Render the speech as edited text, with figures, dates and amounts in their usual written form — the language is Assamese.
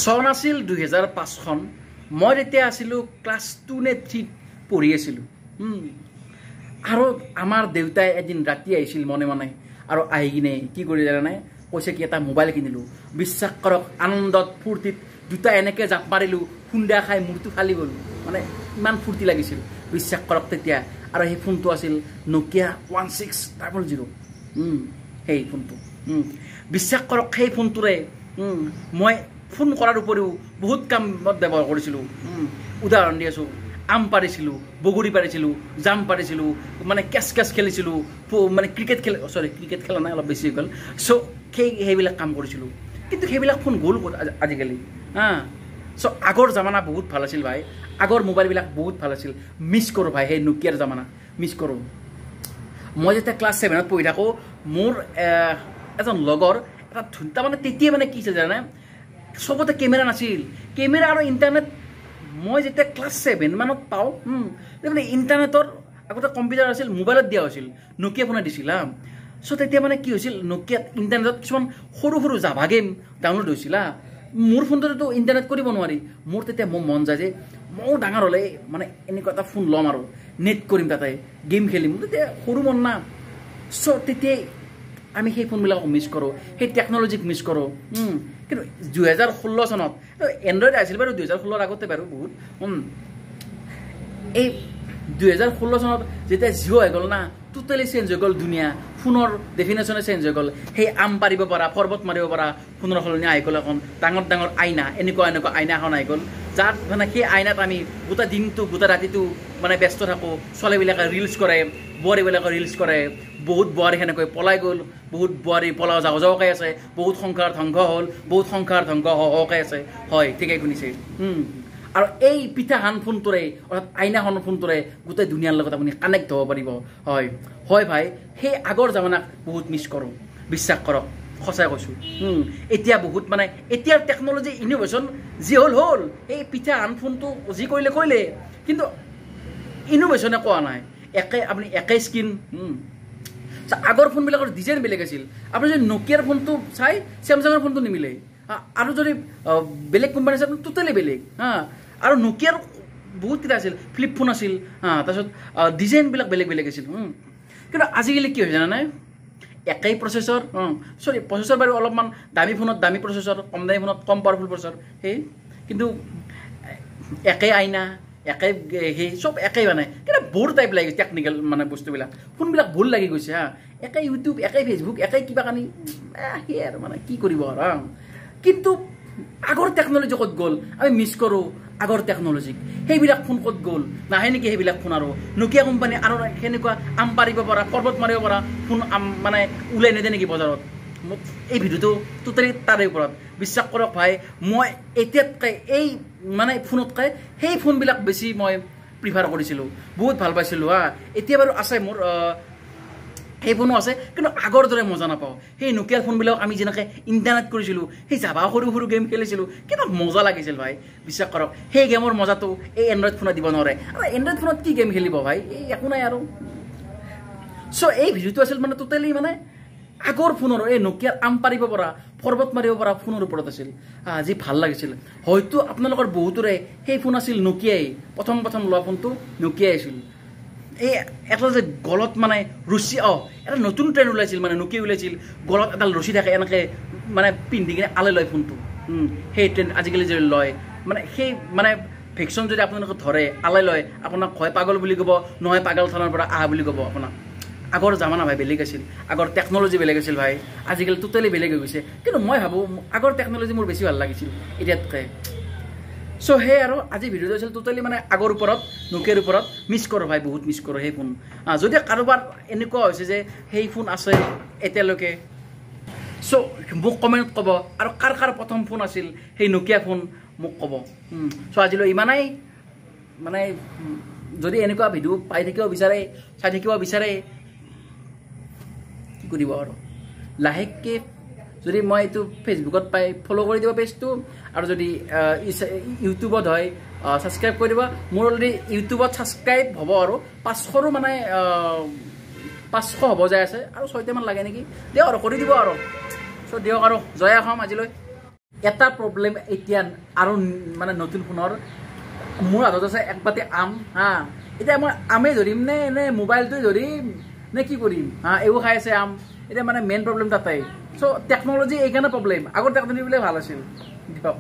চন আছিল 2005 খন মই তেতিয়া আছিলোঁ ক্লাছ 2 নে 3 পঢ়ি আছিলোঁ আৰু আমাৰ দেউতাই এদিন ৰাতি আহিছিল মনে মনে আৰু আহি কিনে কি কৰি জানে কৈছে কি এটা মোবাইল কিনিলোঁ বিশ্বাস কৰক আনন্দত ফূৰ্তিত দুটা এনেকৈ জাপ মাৰিলোঁ খুন্দা খাই মূৰটো ফালি গ'ল মানে ইমান ফূৰ্তি লাগিছিল বিশ্বাস কৰক তেতিয়া আৰু সেই ফোনটো আছিল Nokia 1600 সেই ফোনটো বিশ্বাস কৰক সেই ফোনটোৰে মই ফোন কৰাৰ উপৰিও বহুত কামত ব্যৱহাৰ কৰিছিলোঁ উদাহৰণ দি আছোঁ আম পাৰিছিলোঁ বগৰী পাৰিছিলোঁ জাম পাৰিছিলোঁ মানে কেচ খেলিছিলোঁ মানে ক্ৰিকেট খেলা নাই অলপ বেছি হৈ গ'ল চ' সেইবিলাক কাম কৰিছিলোঁ কিন্তু সেইবিলাক ফোন গ'ল আজিকালি চ' আগৰ জামানা বহুত ভাল আছিল ভাই আগৰ মোবাইলবিলাক বহুত ভাল আছিল মিছ কৰোঁ ভাই সেই নকিয়াৰ জামানা মিছ কৰোঁ মই যেতিয়া ক্লাছ 7ত পঢ়ি থাকোঁ মোৰ এজন লগৰ এটা তাৰমানে তেতিয়া মানে কি আছিল জানে চবতে কেমেৰা নাছিল কেমেৰা আৰু ইণ্টাৰনেট মই যেতিয়া ক্লাছ 7 মানত পাওঁ মানে ইণ্টাৰনেটৰ আগতে কম্পিউটাৰ আছিল মোবাইলত দিয়া হৈছিল নকিয়া ফোনে দিছিল চ' তেতিয়া মানে কি হৈছিল নকিয়াত ইণ্টাৰনেটত কিছুমান সৰু সৰু জাভা গেম ডাউনলোড হৈছিল মোৰ ফোনটোতো ইণ্টাৰনেট কৰিব নোৱাৰি মোৰ তেতিয়া মোৰ মন যায় যে ময়ো ডাঙৰ হ'লে মানে এনেকুৱা এটা ফোন ল'ম আৰু নেট কৰিম তাতে গেম খেলিম তেতিয়া সৰু মন না চ' তেতিয়াই আমি সেই ফোনবিলাকক মিছ কৰোঁ সেই টেকন'লজিক মিছ কৰোঁ কিন্তু 2016 চনত এণ্ড্ৰইড আছিল বাৰু 2016ৰ আগতে বাৰু বহুত এই 2016 চনত যেতিয়া জিঅ' হৈ গ'ল না টোটেলি চেঞ্জ হৈ গ'ল দুনিয়া ফোনৰ ডেফিনেশ্যনে চেঞ্জ হৈ গ'ল সেই আম পাৰিব পৰা পৰ্বত মাৰিব পৰা ফোনৰ সলনি আহি গ'ল এখন ডাঙৰ ডাঙৰ আইনা এনেকুৱা আইনা এখন আহি গ'ল যাত মানে সেই আইনাত আমি গোটেই দিনটো গোটেই ৰাতিটো মানে ব্যস্ত থাকোঁ ছোৱালীবিলাকে ৰিলছ কৰে বোৱাৰীবিলাকে ৰিলছ কৰে বহুত বোৱাৰী সেনেকৈ পলাই গ'ল বহুত বোৱাৰী পলাও যাওঁকৈ আছে বহুত সংসাৰ ধ্বংস হ'ল বহুত সংসাৰ ধ্বংস হওঁকৈ আছে হয় ঠিকেই শুনিছে আৰু এই পিঠাখন ফোনটোৰে অৰ্থাৎ আইনাখন ফোনটোৰে গোটেই দুনিয়াৰ লগত আপুনি কানেক্ট হ'ব পাৰিব হয় ভাই সেই আগৰ জামানাক বহুত মিছ কৰোঁ বিশ্বাস কৰক সঁচাই কৈছোঁ এতিয়া বহুত মানে এতিয়াৰ টেকন'লজি ইনোভেশ্যন যি হ'ল এই পিঠাখন ফোনটো যি কৰিলে কিন্তু ইনোভেশ্যনে কোৱা নাই আপুনি একে স্ক্ৰীন আগৰ ফোনবিলাকৰ ডিজাইন বেলেগ আছিল আপুনি যদি নকিয়াৰ ফোনটো চাই চেমচাঙৰ ফোনটো নিমিলে আৰু যদি বেলেগ কোম্পানী আছে টোটেলি বেলেগ আৰু নকিয়াৰ বহুত কেইটা আছিল ফ্লিপ ফোন আছিল তাৰপিছত ডিজাইনবিলাক বেলেগ আছিল কিন্তু আজিকালি কি হৈছে জানানে একেই প্ৰচেছৰ প্ৰচেছৰ বাৰু অলপমান দামী ফোনত দামী প্ৰচেছৰ কম দামী ফোনত কম পাৱাৰফুল প্ৰচেছৰ সেই কিন্তু একেই আইনা একেই সেই চব একেই মানে কিন্তু বৰ টাইপ লাগি গৈছে টেকনিকেল মানে বস্তুবিলাক ফোনবিলাক ভুল লাগি গৈছে একেই ইউটিউব একেই ফেচবুক একেই কিবা কানি সেই আৰু মানে কি কৰিব আৰু কিন্তু আগৰ টেকন'লজি ক'ত গ'ল আমি মিছ কৰোঁ আগৰ টেকন'লজিক সেইবিলাক ফোন ক'ত গ'ল নাহে নেকি সেইবিলাক ফোন আৰু নকিয়া কোম্পানী আৰু সেনেকুৱা আম পাৰিব পৰা পৰ্বত মাৰিব পৰা ফোন মানে ওলাই নেদে নেকি বজাৰত এই ভিডিঅ'টো টোটেলি তাৰে ওপৰত বিশ্বাস কৰক ভাই মই এতিয়াতকৈ এই মানে ফোনতকৈ সেই ফোনবিলাক বেছি মই প্ৰিফাৰ কৰিছিলোঁ বহুত ভাল পাইছিলোঁ এতিয়া বাৰু আছে মোৰ সেই ফোনো আছে কিন্তু আগৰ দৰে মজা নাপাওঁ সেই নকিয়াৰ ফোনবিলাক আমি যেনেকৈ ইণ্টাৰনেট কৰিছিলোঁ সেই জাভা সৰু গেম খেলিছিলোঁ কিমান মজা লাগিছিল ভাই বিশ্বাস কৰক সেই গেমৰ মজাটো এই এণ্ড্ৰইড ফোনত দিব নোৱাৰে আৰু এণ্ড্ৰইড ফোনত কি গেম খেলিব ভাই এই একো নাই আৰু চ' এই ভিডিঅ'টো আছিল মানে টোটেলি মানে আগৰ ফোনৰ এই নকিয়াৰ আম পাৰিব পৰা পৰ্বত মাৰিব পৰা ফোনৰ ওপৰত আছিল যি ভাল লাগিছিল হয়তো আপোনালোকৰ বহুতৰে সেই ফোন আছিল নকিয়াই প্ৰথম লোৱা ফোনটো নকিয়াই আছিল এই এটা যে গলত মানে ৰছী এটা নতুন ট্ৰেণ্ড ওলাইছিল মানে নকিয়া ওলাইছিল গলত এডাল ৰছী থাকে এনেকৈ মানে পিন্ধি কিনে আলে লয় ফোনটো সেই ট্ৰেণ্ড আজিকালি যদি লয় মানে সেই মানে ভেকচিন যদি আপোনালোকে ধৰে আলাই লয় আপোনাক হয় পাগল বুলি ক'ব নহয় পাগল থানাৰ পৰা আহা বুলি ক'ব আপোনাক আগৰ জামানা ভাই বেলেগ আছিল আগৰ টেকন'লজি বেলেগ আছিল ভাই আজিকালি টোটেলি বেলেগ হৈ গৈছে কিন্তু মই ভাবোঁ আগৰ টেকন'লজি মোৰ বেছি ভাল লাগিছিল এতিয়াতকৈ চ' সেই আৰু আজি ভিডিঅ'টো আছিল টোটেলি মানে আগৰ ওপৰত নকিয়াৰ ওপৰত মিছ কৰোঁ ভাই বহুত মিছ কৰোঁ সেই ফোন যদি কাৰোবাৰ এনেকুৱা হৈছে যে সেই ফোন আছে এতিয়ালৈকে চ' মোক কমেণ্টত ক'ব আৰু কাৰ প্ৰথম ফোন আছিল সেই নকিয়া ফোন মোক ক'ব চ' আজিলৈ ইমানেই মানে যদি এনেকুৱা ভিডিঅ' পাই থাকিব বিচাৰে চাই থাকিব বিচাৰে কি কৰিব আৰু লাহেকৈ যদি মই এইটো ফেচবুকত পাই ফ'ল' কৰি দিব পেজটো আৰু যদি ইউটিউবত হয় ছাবস্ক্ৰাইব কৰি দিব মোৰ অলৰেডি ইউটিউবত ছাবস্ক্ৰাইব হ'ব আৰু 500ৰো মানে 500 হ'ব যায় আছে আৰু 6টামান লাগে নেকি দিয়ক আৰু কৰি দিব আৰু চ' দিয়ক আৰু জয় অসম আজিলৈ এটা প্ৰব্লেম এতিয়া আৰু মানে নতুন ফোনৰ মোৰ হাতত আছে এক বাতি আম হা এতিয়া মই আমে ধৰিম নে মোবাইলটোৱে ধৰিম নে কি কৰিম হা এইবোৰ খাই আছে আম এতিয়া মানে মেইন প্ৰব্লেম তাতে চ' টেকন'লজি এইকাৰণে প্ৰব্লেম আগৰ টেকন'লজি বিলাক ভাল আছিল দিয়ক